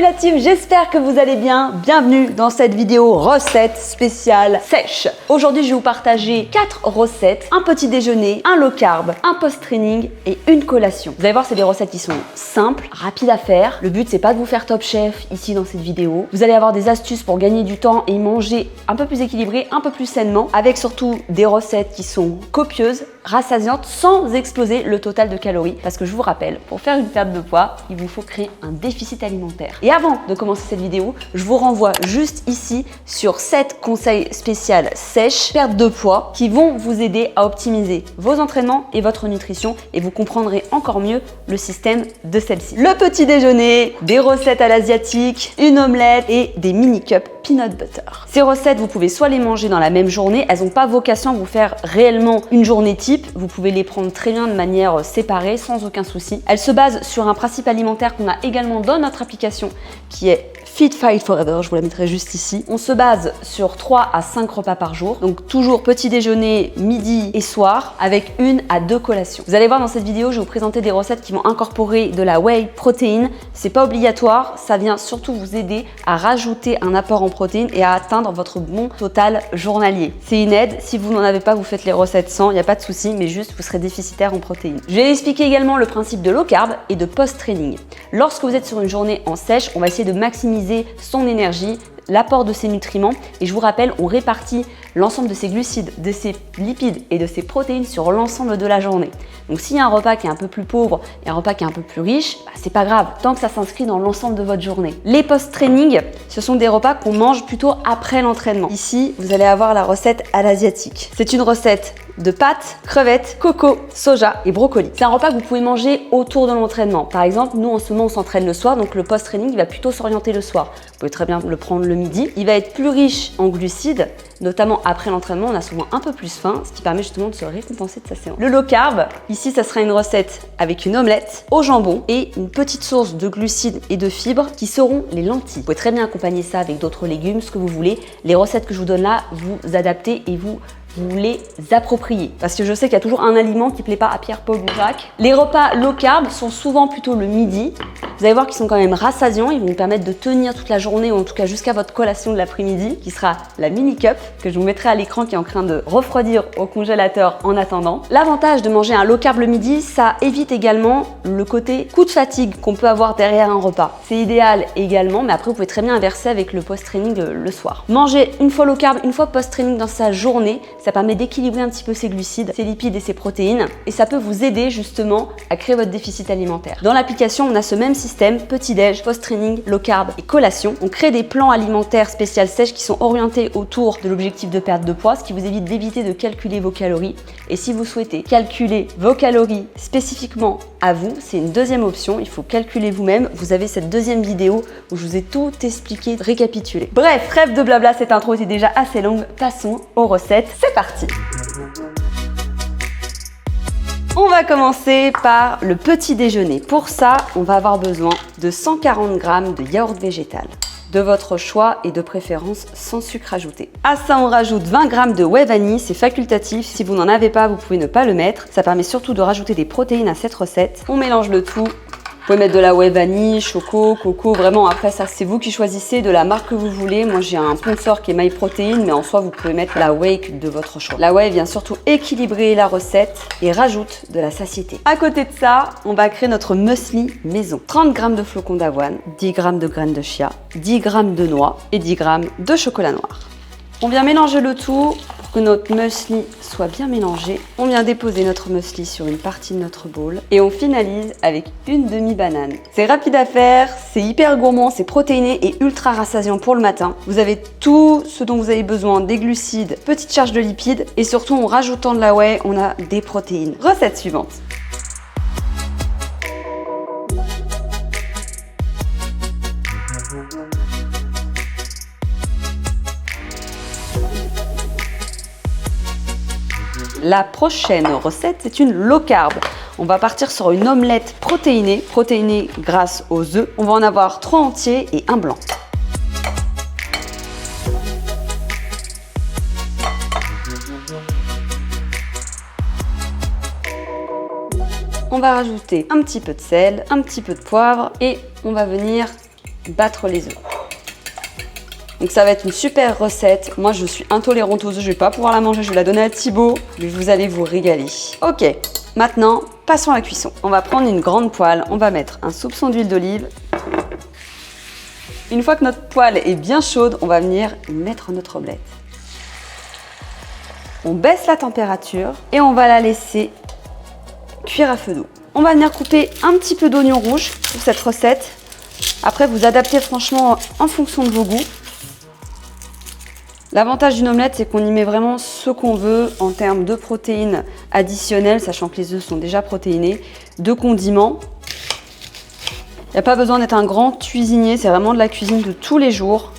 Salut la team, j'espère que vous allez bien. Bienvenue dans cette vidéo recette spéciale sèche. Aujourd'hui, je vais vous partager 4 recettes, un petit déjeuner, un low carb, un post-training et une collation. Vous allez voir, c'est des recettes qui sont simples, rapides à faire. Le but, c'est pas de vous faire top chef ici dans cette vidéo. Vous allez avoir des astuces pour gagner du temps et manger un peu plus équilibré, un peu plus sainement, avec surtout des recettes qui sont copieuses, rassasiantes, sans exploser le total de calories. Parce que je vous rappelle, pour faire une perte de poids, il vous faut créer un déficit alimentaire. Et avant de commencer cette vidéo, je vous renvoie juste ici sur 7 conseils spéciaux sèches, perte de poids, qui vont vous aider à optimiser vos entraînements et votre nutrition, et vous comprendrez encore mieux le système de celle-ci. Le petit déjeuner, des recettes à l'asiatique, une omelette et des mini cups peanut butter. Ces recettes, vous pouvez soit les manger dans la même journée, elles n'ont pas vocation à vous faire réellement une journée type, vous pouvez les prendre très bien de manière séparée sans aucun souci. Elles se basent sur un principe alimentaire qu'on a également dans notre application qui est Fit Fight Forever, je vous la mettrai juste ici. On se base sur 3 à 5 repas par jour, donc toujours petit déjeuner, midi et soir, avec 1 à 2 collations. Vous allez voir dans cette vidéo, je vais vous présenter des recettes qui vont incorporer de la whey protéine. C'est pas obligatoire, ça vient surtout vous aider à rajouter un apport en protéines et à atteindre votre bon total journalier. C'est une aide, si vous n'en avez pas, vous faites les recettes sans, il n'y a pas de souci, mais juste vous serez déficitaire en protéines. Je vais expliquer également le principe de low carb et de post-training. Lorsque vous êtes sur une journée en sèche, on va essayer de maximiser son énergie, l'apport de ces nutriments, et je vous rappelle, on répartit l'ensemble de ces glucides, de ces lipides et de ces protéines sur l'ensemble de la journée. Donc s'il y a un repas qui est un peu plus pauvre et un repas qui est un peu plus riche, c'est pas grave, tant que ça s'inscrit dans l'ensemble de votre journée. Les post-training, ce sont des repas qu'on mange plutôt après l'entraînement. Ici, vous allez avoir la recette à l'asiatique. C'est une recette de pâtes, crevettes, coco, soja et brocoli. C'est un repas que vous pouvez manger autour de l'entraînement. Par exemple, nous en ce moment on s'entraîne le soir, donc le post-training il va plutôt s'orienter le soir. Vous pouvez très bien le prendre le midi. Il va être plus riche en glucides, notamment après l'entraînement, on a souvent un peu plus faim, ce qui permet justement de se récompenser de sa séance. Le low carb, ici ça sera une recette avec une omelette au jambon et une petite source de glucides et de fibres qui seront les lentilles. Vous pouvez très bien accompagner ça avec d'autres légumes, ce que vous voulez. Les recettes que je vous donne là, vous adaptez et vous les approprier. Parce que je sais qu'il y a toujours un aliment qui ne plaît pas à Pierre, Paul ou Jacques. Les repas low carb sont souvent plutôt le midi. Vous allez voir qu'ils sont quand même rassasiants. Ils vont vous permettre de tenir toute la journée, ou en tout cas jusqu'à votre collation de l'après-midi, qui sera la mini cup, que je vous mettrai à l'écran, qui est en train de refroidir au congélateur en attendant. L'avantage de manger un low carb le midi, ça évite également le côté coup de fatigue qu'on peut avoir derrière un repas. C'est idéal également, mais après vous pouvez très bien inverser avec le post-training le soir. Manger une fois low carb, une fois post-training dans sa journée, ça permet d'équilibrer un petit peu ses glucides, ses lipides et ses protéines, et ça peut vous aider justement à créer votre déficit alimentaire. Dans l'application, on a ce même système, petit-déj, post-training, low carb et collation. On crée des plans alimentaires spécial sèches qui sont orientés autour de l'objectif de perte de poids, ce qui vous évite d'éviter de calculer vos calories. Et si vous souhaitez calculer vos calories spécifiquement à vous, c'est une deuxième option, il faut calculer vous-même. Vous avez cette deuxième vidéo où je vous ai tout expliqué, récapitulé. Bref, trêve de blabla, cette intro était déjà assez longue, passons aux recettes. C'est parti! On va commencer par le petit déjeuner. Pour ça, on va avoir besoin de 140 g de yaourt végétal, de votre choix et de préférence sans sucre ajouté. À ça, on rajoute 20 g de whey vanille, c'est facultatif. Si vous n'en avez pas, vous pouvez ne pas le mettre. Ça permet surtout de rajouter des protéines à cette recette. On mélange le tout. Vous pouvez mettre de la whey vanille, choco, coco, vraiment après ça c'est vous qui choisissez de la marque que vous voulez. Moi j'ai un sponsor qui est MyProtein, mais en soi vous pouvez mettre la whey de votre choix. La whey vient surtout équilibrer la recette et rajoute de la satiété. À côté de ça, on va créer notre muesli maison. 30 g de flocons d'avoine, 10 g de graines de chia, 10 g de noix et 10 g de chocolat noir. On vient mélanger le tout pour que notre muesli soit bien mélangé. On vient déposer notre muesli sur une partie de notre bowl et on finalise avec une demi-banane. C'est rapide à faire, c'est hyper gourmand, c'est protéiné et ultra rassasiant pour le matin. Vous avez tout ce dont vous avez besoin, des glucides, petite charge de lipides et surtout en rajoutant de la whey, on a des protéines. Recette suivante. La prochaine recette, c'est une low carb. On va partir sur une omelette protéinée grâce aux œufs. On va en avoir 3 entiers et 1 blanc. On va rajouter un petit peu de sel, un petit peu de poivre et on va venir battre les œufs. Donc ça va être une super recette. Moi, je suis intolérante aux œufs, je vais pas pouvoir la manger, je vais la donner à Thibaut, mais vous allez vous régaler. Ok, maintenant, passons à la cuisson. On va prendre une grande poêle, on va mettre un soupçon d'huile d'olive. Une fois que notre poêle est bien chaude, on va venir mettre notre omelette. On baisse la température et on va la laisser cuire à feu doux. On va venir couper un petit peu d'oignon rouge pour cette recette. Après, vous adaptez franchement en fonction de vos goûts. L'avantage d'une omelette, c'est qu'on y met vraiment ce qu'on veut en termes de protéines additionnelles, sachant que les œufs sont déjà protéinés, de condiments. Il n'y a pas besoin d'être un grand cuisinier, c'est vraiment de la cuisine de tous les jours.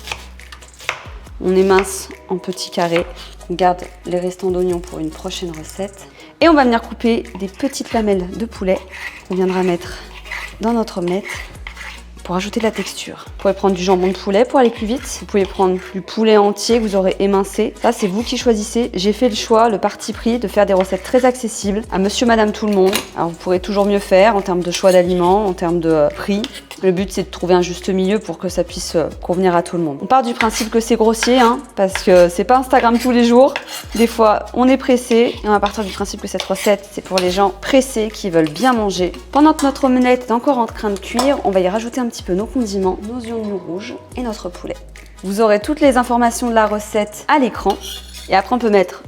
On émince en petits carrés. On garde les restants d'oignons pour une prochaine recette. Et on va venir couper des petites lamelles de poulet qu'on viendra mettre dans notre omelette pour ajouter de la texture. Vous pouvez prendre du jambon de poulet pour aller plus vite. Vous pouvez prendre du poulet entier que vous aurez émincé. Ça, c'est vous qui choisissez. J'ai fait le choix, le parti pris de faire des recettes très accessibles à monsieur, madame, tout le monde. Alors, vous pourrez toujours mieux faire en termes de choix d'aliments, en termes de prix. Le but, c'est de trouver un juste milieu pour que ça puisse convenir à tout le monde. On part du principe que c'est grossier, parce que c'est pas Instagram tous les jours. Des fois, on est pressé et on va partir du principe que cette recette, c'est pour les gens pressés qui veulent bien manger. Pendant que notre omelette est encore en train de cuire, on va y rajouter un petit peu nos condiments, nos oignons rouges et notre poulet. Vous aurez toutes les informations de la recette à l'écran. Et après, on peut mettre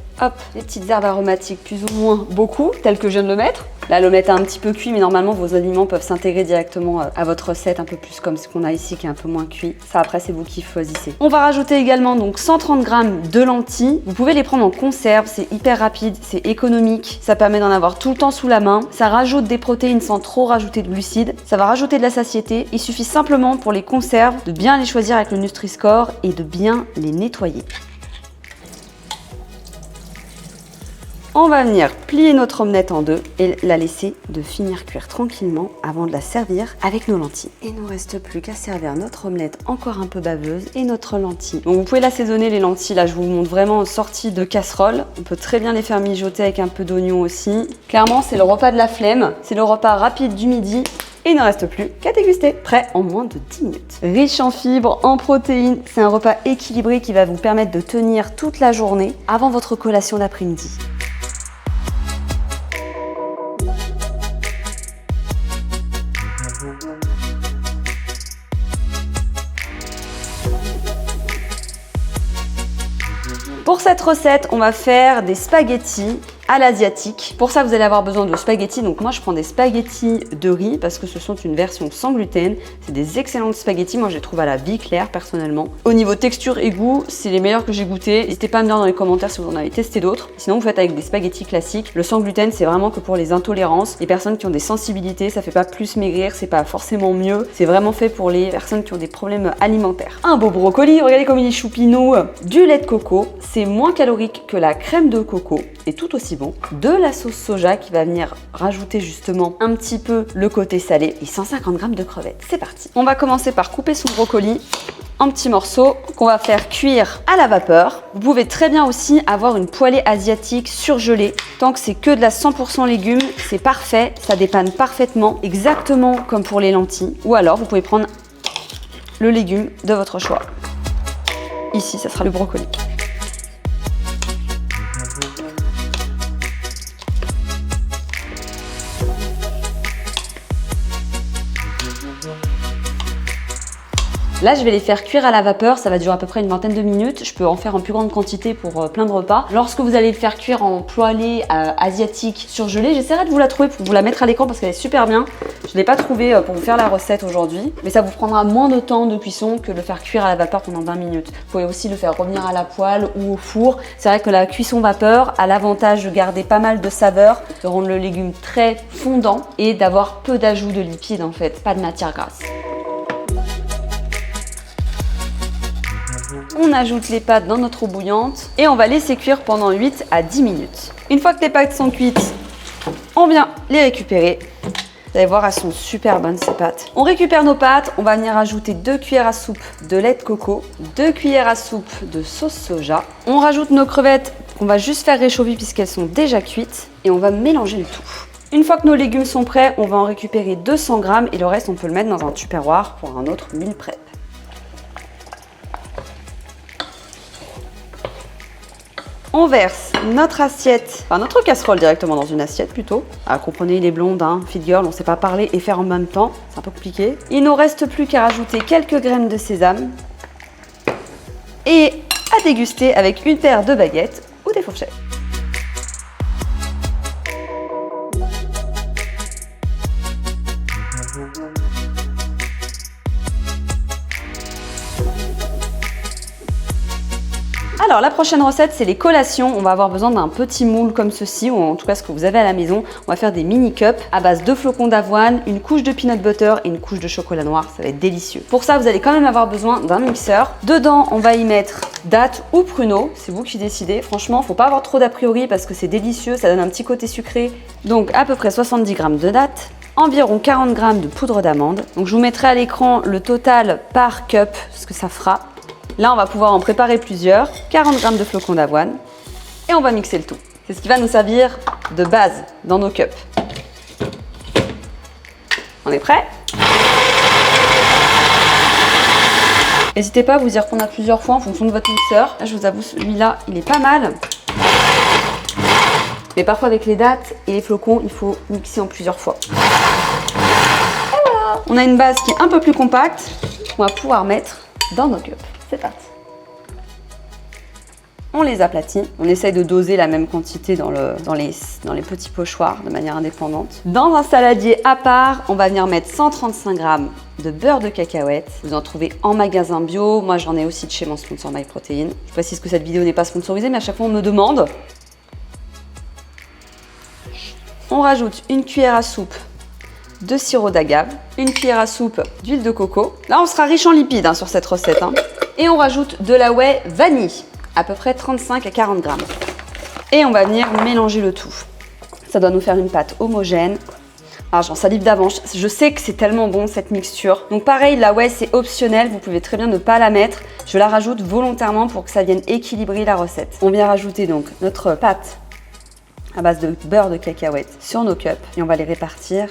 les petites herbes aromatiques plus ou moins beaucoup, telles que je viens de le mettre. Là, l'omelette a un petit peu cuit, mais normalement, vos aliments peuvent s'intégrer directement à votre recette, un peu plus comme ce qu'on a ici, qui est un peu moins cuit. Ça, après, c'est vous qui choisissez. On va rajouter également donc 130 g de lentilles. Vous pouvez les prendre en conserve, c'est hyper rapide, c'est économique. Ça permet d'en avoir tout le temps sous la main. Ça rajoute des protéines sans trop rajouter de glucides. Ça va rajouter de la satiété. Il suffit simplement pour les conserves de bien les choisir avec le Nutri-Score et de bien les nettoyer. On va venir plier notre omelette en deux et la laisser de finir cuire tranquillement avant de la servir avec nos lentilles. Et il ne nous reste plus qu'à servir notre omelette encore un peu baveuse et notre lentille. Donc vous pouvez l'assaisonner les lentilles, là je vous montre vraiment sorties de casserole. On peut très bien les faire mijoter avec un peu d'oignon aussi. Clairement c'est le repas de la flemme, c'est le repas rapide du midi. Et il ne reste plus qu'à déguster, prêt en moins de 10 minutes. Riche en fibres, en protéines, c'est un repas équilibré qui va vous permettre de tenir toute la journée avant votre collation d'après-midi. Pour cette recette, on va faire des spaghettis à l'asiatique. Pour ça, vous allez avoir besoin de spaghettis. Donc moi, je prends des spaghettis de riz parce que ce sont une version sans gluten. C'est des excellentes spaghettis. Moi, je les trouve à la vie claire personnellement. Au niveau texture et goût, c'est les meilleurs que j'ai goûtés. N'hésitez pas à me dire dans les commentaires si vous en avez testé d'autres. Sinon, vous faites avec des spaghettis classiques. Le sans gluten, c'est vraiment que pour les intolérances, les personnes qui ont des sensibilités. Ça fait pas plus maigrir, c'est pas forcément mieux. C'est vraiment fait pour les personnes qui ont des problèmes alimentaires. Un beau brocoli, regardez comme il est choupinou. Du lait de coco, c'est moins calorique que la crème de coco et tout aussi bon. De la sauce soja qui va venir rajouter justement un petit peu le côté salé et 150 g de crevettes. C'est parti. On va commencer par couper son brocoli en petits morceaux qu'on va faire cuire à la vapeur. Vous pouvez très bien aussi avoir une poêlée asiatique surgelée. Tant que c'est que de la 100% légumes, c'est parfait. Ça dépanne parfaitement, exactement comme pour les lentilles. Ou alors, vous pouvez prendre le légume de votre choix. Ici, ça sera le brocoli. Là, je vais les faire cuire à la vapeur, ça va durer à peu près une vingtaine de minutes. Je peux en faire en plus grande quantité pour plein de repas. Lorsque vous allez le faire cuire en poêlée asiatique surgelée, j'essaierai de vous la trouver pour vous la mettre à l'écran parce qu'elle est super bien. Je ne l'ai pas trouvée pour vous faire la recette aujourd'hui, mais ça vous prendra moins de temps de cuisson que de le faire cuire à la vapeur pendant 20 minutes. Vous pouvez aussi le faire revenir à la poêle ou au four. C'est vrai que la cuisson vapeur a l'avantage de garder pas mal de saveur, de rendre le légume très fondant et d'avoir peu d'ajout de lipides en fait, pas de matière grasse. On ajoute les pâtes dans notre eau bouillante et on va laisser cuire pendant 8 à 10 minutes. Une fois que les pâtes sont cuites, on vient les récupérer. Vous allez voir, elles sont super bonnes ces pâtes. On récupère nos pâtes, on va venir ajouter 2 cuillères à soupe de lait de coco, 2 cuillères à soupe de sauce soja. On rajoute nos crevettes qu'on va juste faire réchauffer puisqu'elles sont déjà cuites et on va mélanger le tout. Une fois que nos légumes sont prêts, on va en récupérer 200 g et le reste on peut le mettre dans un tupperware pour un autre meal prep. On verse notre assiette, enfin notre casserole directement dans une assiette plutôt. Ah, comprenez les blondes, hein, fit girl, on sait pas parler et faire en même temps, c'est un peu compliqué. Il nous reste plus qu'à rajouter quelques graines de sésame et à déguster avec une paire de baguettes ou des fourchettes. Alors la prochaine recette, c'est les collations. On va avoir besoin d'un petit moule comme ceci, ou en tout cas ce que vous avez à la maison. On va faire des mini cups à base de flocons d'avoine, une couche de peanut butter et une couche de chocolat noir. Ça va être délicieux. Pour ça, vous allez quand même avoir besoin d'un mixeur. Dedans, on va y mettre dattes ou pruneaux. C'est vous qui décidez. Franchement, faut pas avoir trop d'a priori parce que c'est délicieux. Ça donne un petit côté sucré. Donc à peu près 70 g de dattes. Environ 40 g de poudre d'amande. Donc je vous mettrai à l'écran le total par cup, ce que ça fera. Là, on va pouvoir en préparer plusieurs, 40 g de flocons d'avoine et on va mixer le tout. C'est ce qui va nous servir de base dans nos cups. On est prêt? N'hésitez pas à vous y reprendre plusieurs fois en fonction de votre mixeur. Là, je vous avoue, celui-là, il est pas mal. Mais parfois, avec les dattes et les flocons, il faut mixer en plusieurs fois. Voilà. On a une base qui est un peu plus compacte qu'on va pouvoir mettre dans nos cups. C'est parti. On les aplatit. On essaye de doser la même quantité dans les petits pochoirs de manière indépendante. Dans un saladier à part, on va venir mettre 135 g de beurre de cacahuète. Vous en trouvez en magasin bio. Moi, j'en ai aussi de chez mon sponsor MyProtein. Je précise que cette vidéo n'est pas sponsorisée, mais à chaque fois, on me demande. On rajoute une cuillère à soupe de sirop d'agave, une cuillère à soupe d'huile de coco. Là, on sera riche en lipides sur cette recette. Et on rajoute de la whey vanille, à peu près 35 à 40 g. Et on va venir mélanger le tout. Ça doit nous faire une pâte homogène. Ah, j'en salive d'avance. Je sais que c'est tellement bon cette mixture. Donc pareil, la whey c'est optionnel. Vous pouvez très bien ne pas la mettre. Je la rajoute volontairement pour que ça vienne équilibrer la recette. On vient rajouter donc notre pâte à base de beurre de cacahuète sur nos cups et on va les répartir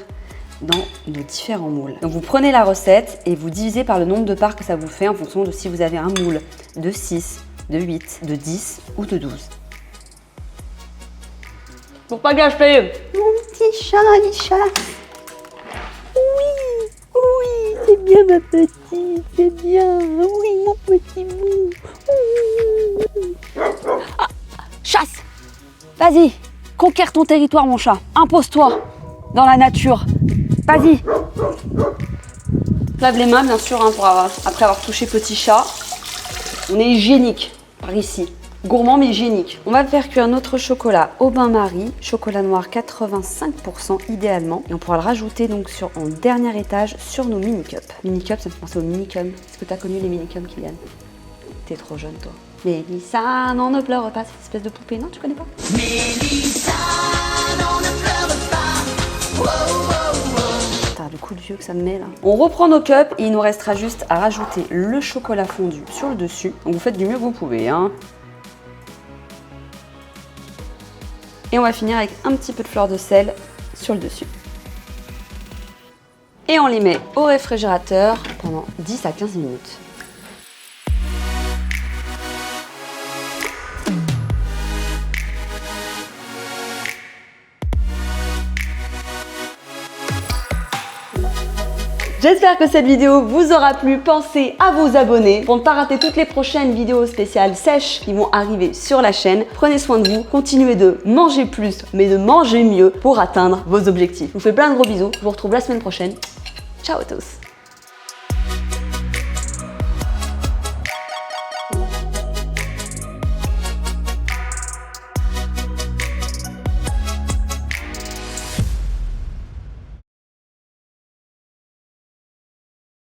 dans nos différents moules. Donc vous prenez la recette et vous divisez par le nombre de parts que ça vous fait en fonction de si vous avez un moule de 6, de 8, de 10 ou de 12. Pour pas gâcher. Mon petit chat, Alicia. Oui, oui, c'est bien ma petite, c'est bien. Oui, mon petit bout. Ah, chasse. Vas-y, conquiers ton territoire, mon chat. Impose-toi dans la nature. Vas-y. Lave les mains, bien sûr, après avoir touché petit chat. On est hygiénique par ici. Gourmand mais hygiénique. On va faire cuire notre chocolat au bain-marie, chocolat noir 85% idéalement. Et on pourra le rajouter donc en dernier étage sur nos mini-cups. Mini-cups, ça me fait penser aux mini-cums. Est-ce que tu as connu les mini-cums, Kylian? T'es trop jeune, toi. Mélissa, non, ne pleure pas, cette espèce de poupée, non, tu connais pas? Mélissa, non, ne pleure pas. Wow, wow, wow. Putain, le coup de vieux que ça me met là. On reprend nos cups et il nous restera juste à rajouter le chocolat fondu sur le dessus. Donc vous faites du mieux que vous pouvez, hein. Et on va finir avec un petit peu de fleur de sel sur le dessus. Et on les met au réfrigérateur pendant 10 à 15 minutes. J'espère que cette vidéo vous aura plu. Pensez à vous abonner pour ne pas rater toutes les prochaines vidéos spéciales sèches qui vont arriver sur la chaîne. Prenez soin de vous, continuez de manger plus, mais de manger mieux pour atteindre vos objectifs. Je vous fais plein de gros bisous. Je vous retrouve la semaine prochaine. Ciao à tous.